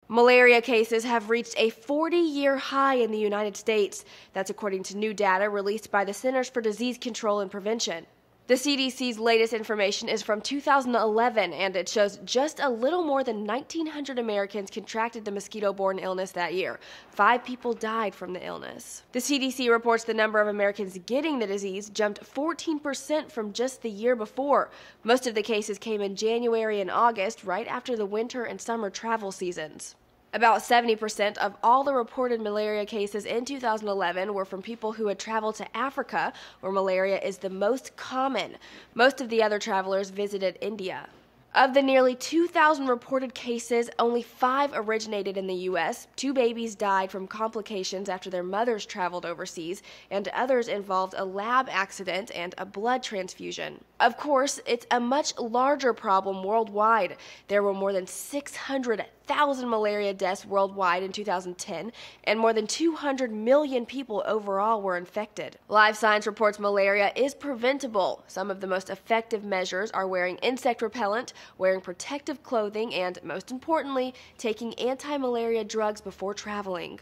Malaria cases have reached a 40-year high in the United States. That's according to new data released by the Centers for Disease Control and Prevention. The CDC's latest information is from 2011, and it shows just a little more than 1,900 Americans contracted the mosquito-borne illness that year. 5 people died from the illness. The CDC reports the number of Americans getting the disease jumped 14% from just the year before. Most of the cases came in January and August, right after the winter and summer travel seasons. About 70% of all the reported malaria cases in 2011 were from people who had traveled to Africa, where malaria is the most common. Most of the other travelers visited India. Of the nearly 2,000 reported cases, only 5 originated in the U.S. 2 babies died from complications after their mothers traveled overseas, and others involved a lab accident and a blood transfusion. Of course, it's a much larger problem worldwide. There were more than 600,000 malaria deaths worldwide in 2010, and more than 200 million people overall were infected. Live Science reports malaria is preventable. Some of the most effective measures are wearing insect repellent, wearing protective clothing, and, most importantly, taking anti-malaria drugs before traveling.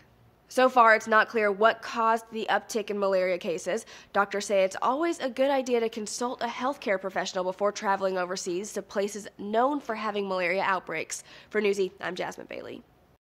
So far, it's not clear what caused the uptick in malaria cases. Doctors say it's always a good idea to consult a healthcare professional before traveling overseas to places known for having malaria outbreaks. For Newsy, I'm Jasmine Bailey.